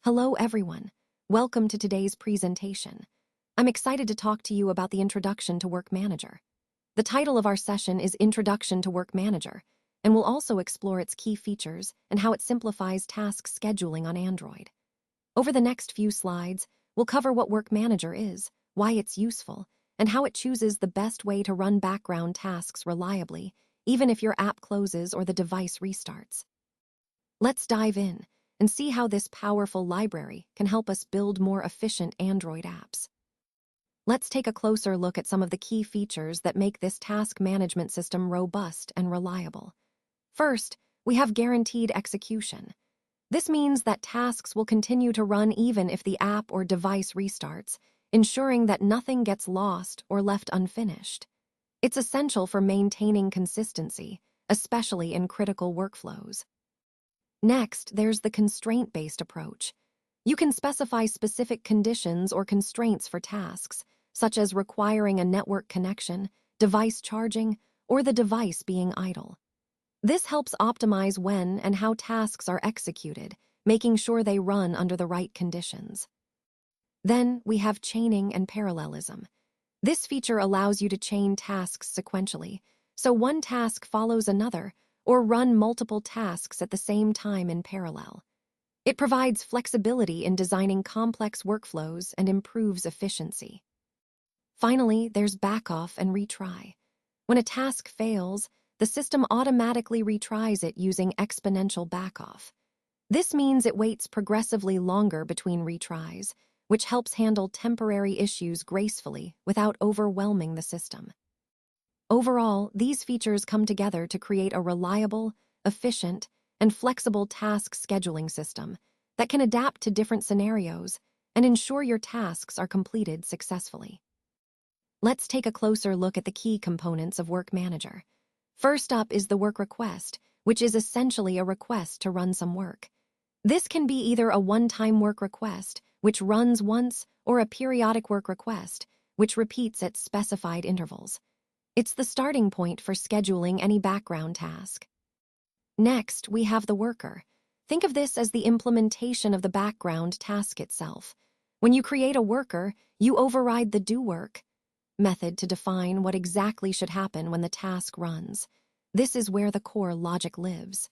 Hello, everyone. Welcome to today's presentation. I'm excited to talk to you about the Introduction to Work Manager. The title of our session is Introduction to Work Manager, and we'll also explore its key features and how it simplifies task scheduling on Android. Over the next few slides, we'll cover what Work Manager is, why it's useful, and how it chooses the best way to run background tasks reliably, even if your app closes or the device restarts. Let's dive in and see how this powerful library can help us build more efficient Android apps. Let's take a closer look at some of the key features that make this task management system robust and reliable. First, we have guaranteed execution. This means that tasks will continue to run even if the app or device restarts, ensuring that nothing gets lost or left unfinished. It's essential for maintaining consistency, especially in critical workflows. Next, there's the constraint-based approach. You can specify specific conditions or constraints for tasks, such as requiring a network connection, device charging, or the device being idle. This helps optimize when and how tasks are executed, making sure they run under the right conditions. Then we have chaining and parallelism. This feature allows you to chain tasks sequentially, so one task follows another, or run multiple tasks at the same time in parallel. It provides flexibility in designing complex workflows and improves efficiency. Finally, there's backoff and retry. When a task fails, the system automatically retries it using exponential backoff. This means it waits progressively longer between retries, which helps handle temporary issues gracefully without overwhelming the system. Overall, these features come together to create a reliable, efficient, and flexible task scheduling system that can adapt to different scenarios and ensure your tasks are completed successfully. Let's take a closer look at the key components of Work Manager. First up is the work request, which is essentially a request to run some work. This can be either a one-time work request, which runs once, or a periodic work request, which repeats at specified intervals. It's the starting point for scheduling any background task. Next, we have the worker. Think of this as the implementation of the background task itself. When you create a worker, you override the do work method to define what exactly should happen when the task runs. This is where the core logic lives.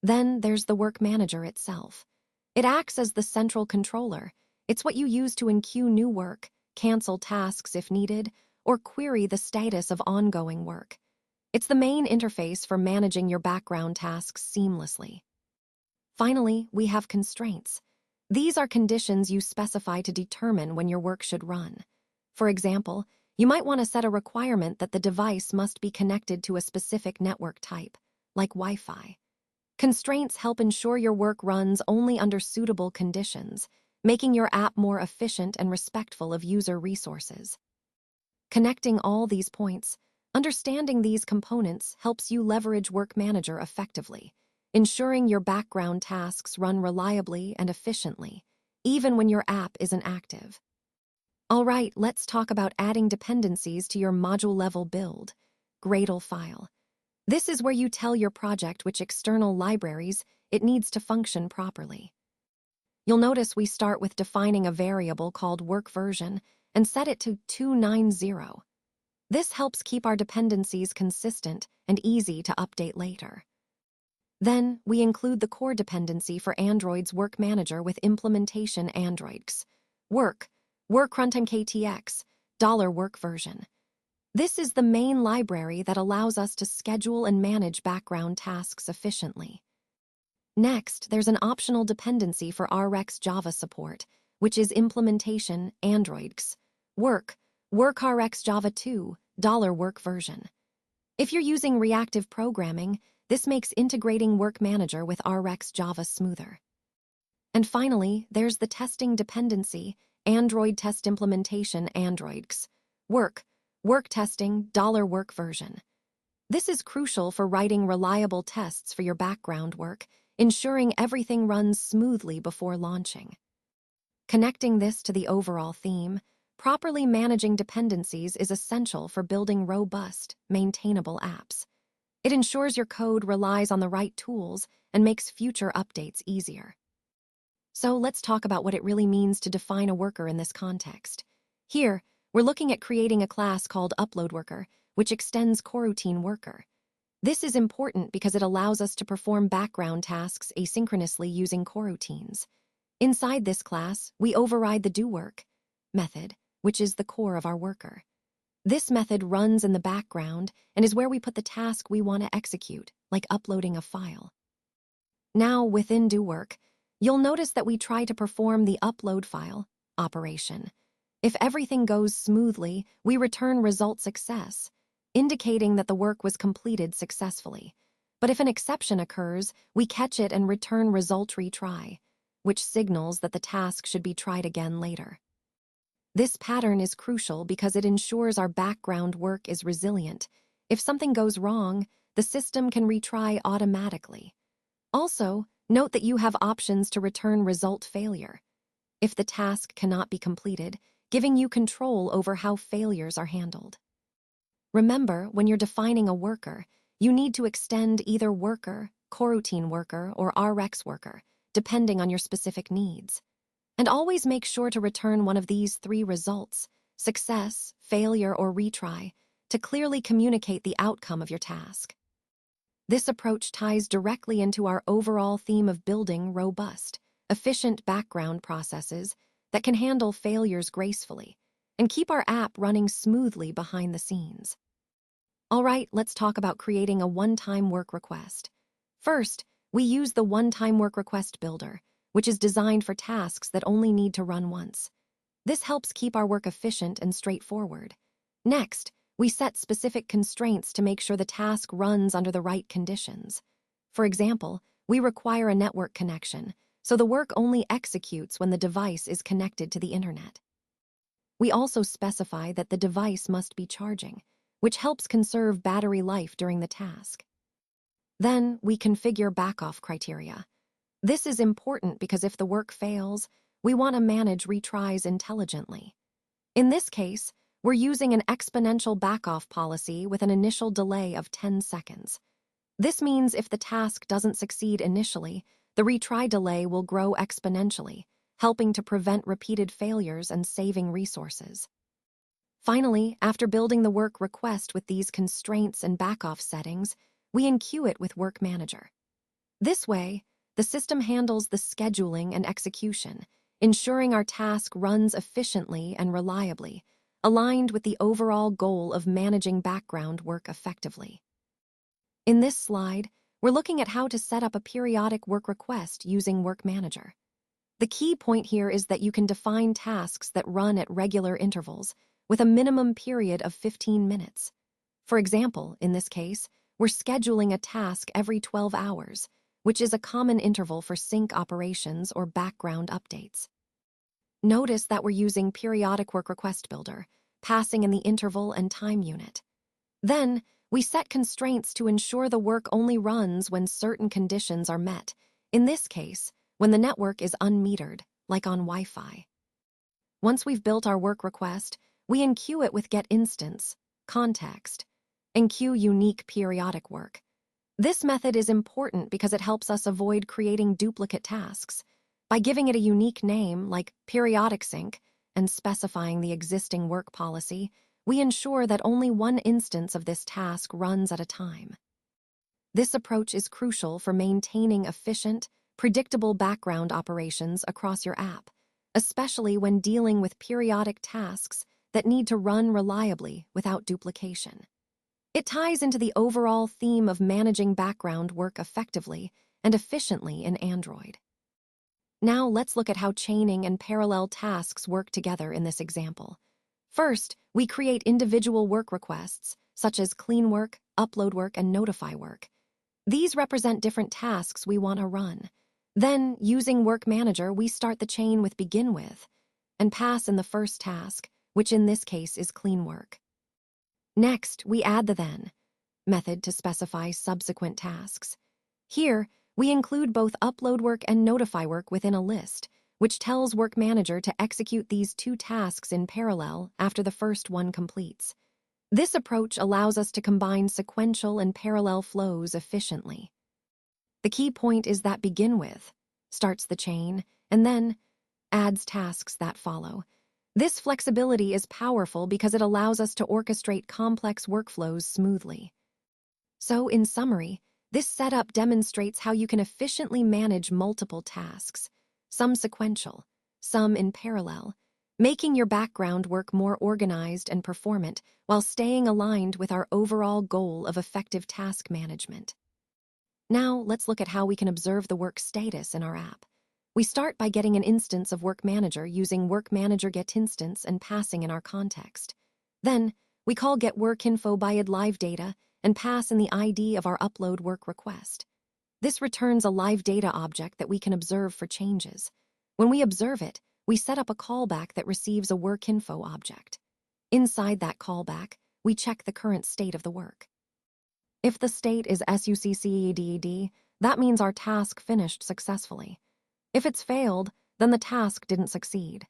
Then there's the work manager itself. It acts as the central controller. It's what you use to enqueue new work, cancel tasks if needed, or query the status of ongoing work. It's the main interface for managing your background tasks seamlessly. Finally, we have constraints. These are conditions you specify to determine when your work should run. For example, you might want to set a requirement that the device must be connected to a specific network type, like Wi-Fi. Constraints help ensure your work runs only under suitable conditions, making your app more efficient and respectful of user resources. Connecting all these points, understanding these components helps you leverage Work Manager effectively, ensuring your background tasks run reliably and efficiently, even when your app isn't active. All right, let's talk about adding dependencies to your module-level build, Gradle file. This is where you tell your project which external libraries it needs to function properly. You'll notice we start with defining a variable called work version and set it to 290. This helps keep our dependencies consistent and easy to update later. Then, we include the core dependency for Android's Work Manager with implementation Android's work runtime KTX, $work version. This is the main library that allows us to schedule and manage background tasks efficiently. Next, there's an optional dependency for RX Java support, which is implementation Android's work RX Java 2, $work version. If you're using reactive programming, this makes integrating Work Manager with RX Java smoother. And finally, there's the testing dependency, Android test implementation Android's work testing $work version. This is crucial for writing reliable tests for your background work, ensuring everything runs smoothly before launching. Connecting this to the overall theme, properly managing dependencies is essential for building robust, maintainable apps. It ensures your code relies on the right tools and makes future updates easier. So let's talk about what it really means to define a worker in this context. Here, we're looking at creating a class called Upload Worker, which extends coroutine worker. This is important because it allows us to perform background tasks asynchronously using coroutines. Inside this class, we override the doWork method, which is the core of our worker. This method runs in the background and is where we put the task we want to execute, like uploading a file. Now, within doWork, you'll notice that we try to perform the upload file operation. If everything goes smoothly, we return result success, indicating that the work was completed successfully. But if an exception occurs, we catch it and return result retry, which signals that the task should be tried again later. This pattern is crucial because it ensures our background work is resilient. If something goes wrong, the system can retry automatically. Also, note that you have options to return result failure if the task cannot be completed, giving you control over how failures are handled. Remember, when you're defining a worker, you need to extend either worker, coroutine worker, or RX worker, depending on your specific needs. And always make sure to return one of these three results, success, failure, or retry, to clearly communicate the outcome of your task. This approach ties directly into our overall theme of building robust, efficient background processes that can handle failures gracefully and keep our app running smoothly behind the scenes. All right, let's talk about creating a one-time work request. First, we use the one-time work request builder, which is designed for tasks that only need to run once. This helps keep our work efficient and straightforward. Next, we set specific constraints to make sure the task runs under the right conditions. For example, we require a network connection, so the work only executes when the device is connected to the internet. We also specify that the device must be charging, which helps conserve battery life during the task. Then, we configure backoff criteria. This is important because if the work fails, we want to manage retries intelligently. In this case, we're using an exponential backoff policy with an initial delay of 10 seconds. This means if the task doesn't succeed initially, the retry delay will grow exponentially, helping to prevent repeated failures and saving resources. Finally, after building the work request with these constraints and backoff settings, we enqueue it with Work Manager. This way, the system handles the scheduling and execution, ensuring our task runs efficiently and reliably, aligned with the overall goal of managing background work effectively. In this slide, we're looking at how to set up a periodic work request using Work Manager. The key point here is that you can define tasks that run at regular intervals with a minimum period of 15 minutes. For example, in this case, we're scheduling a task every 12 hours, which is a common interval for sync operations or background updates. Notice that we're using Periodic Work Request Builder, passing in the interval and time unit. Then, we set constraints to ensure the work only runs when certain conditions are met, in this case, when the network is unmetered, like on Wi-Fi. Once we've built our work request, we enqueue it with getInstance, context, enqueue unique periodic work. This method is important because it helps us avoid creating duplicate tasks. By giving it a unique name like periodic sync and specifying the existing work policy, we ensure that only one instance of this task runs at a time. This approach is crucial for maintaining efficient, predictable background operations across your app, especially when dealing with periodic tasks that need to run reliably without duplication. It ties into the overall theme of managing background work effectively and efficiently in Android. Now let's look at how chaining and parallel tasks work together in this example. First, we create individual work requests, such as clean work, upload work, and notify work. These represent different tasks we want to run. Then, using Work Manager, we start the chain with begin with and pass in the first task, which in this case is clean work. Next, we add the then method to specify subsequent tasks. Here, we include both upload work and notify work within a list, which tells Work Manager to execute these two tasks in parallel after the first one completes. This approach allows us to combine sequential and parallel flows efficiently. The key point is that begin with starts the chain and then adds tasks that follow. This flexibility is powerful because it allows us to orchestrate complex workflows smoothly. So, in summary, this setup demonstrates how you can efficiently manage multiple tasks, some sequential, some in parallel, making your background work more organized and performant while staying aligned with our overall goal of effective task management. Now, let's look at how we can observe the work status in our app. We start by getting an instance of Work Manager using Work Manager getInstance and passing in our context. Then, we call getWorkInfo by id live data and pass in the ID of our upload work request. This returns a live data object that we can observe for changes. When we observe it, we set up a callback that receives a WorkInfo object. Inside that callback, we check the current state of the work. If the state is SUCCEDED, that means our task finished successfully. If it's failed, then the task didn't succeed.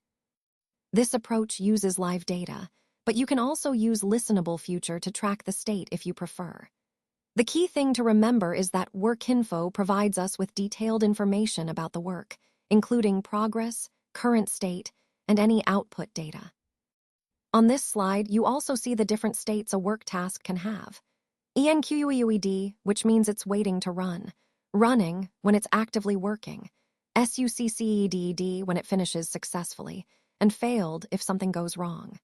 This approach uses live data, but you can also use Listenable Future to track the state if you prefer. The key thing to remember is that WorkInfo provides us with detailed information about the work, including progress, current state, and any output data. On this slide, you also see the different states a work task can have. ENQUEUED, which means it's waiting to run, running when it's actively working, SUCCEDED when it finishes successfully, and failed if something goes wrong.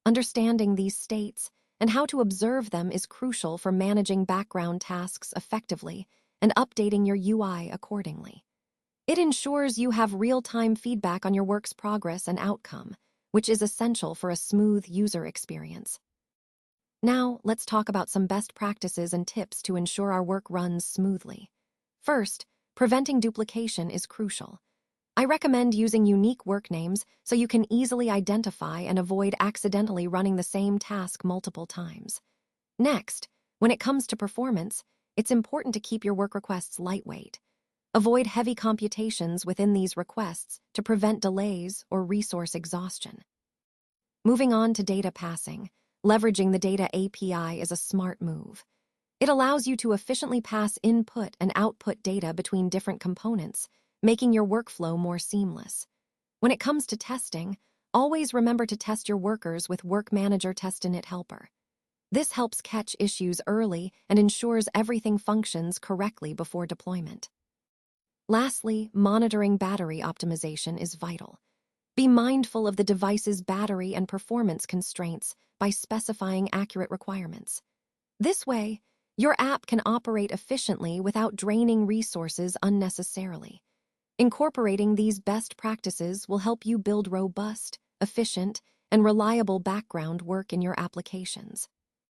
Understanding these states and how to observe them is crucial for managing background tasks effectively and updating your UI accordingly. It ensures you have real-time feedback on your work's progress and outcome, which is essential for a smooth user experience. Now, let's talk about some best practices and tips to ensure our work runs smoothly. First, preventing duplication is crucial. I recommend using unique work names so you can easily identify and avoid accidentally running the same task multiple times. Next, when it comes to performance, it's important to keep your work requests lightweight. Avoid heavy computations within these requests to prevent delays or resource exhaustion. Moving on to data passing, leveraging the Data API is a smart move. It allows you to efficiently pass input and output data between different components, making your workflow more seamless. When it comes to testing, always remember to test your workers with Work Manager Testinit Helper. This helps catch issues early and ensures everything functions correctly before deployment. Lastly, monitoring battery optimization is vital. Be mindful of the device's battery and performance constraints by specifying accurate requirements. This way, your app can operate efficiently without draining resources unnecessarily. Incorporating these best practices will help you build robust, efficient, and reliable background work in your applications.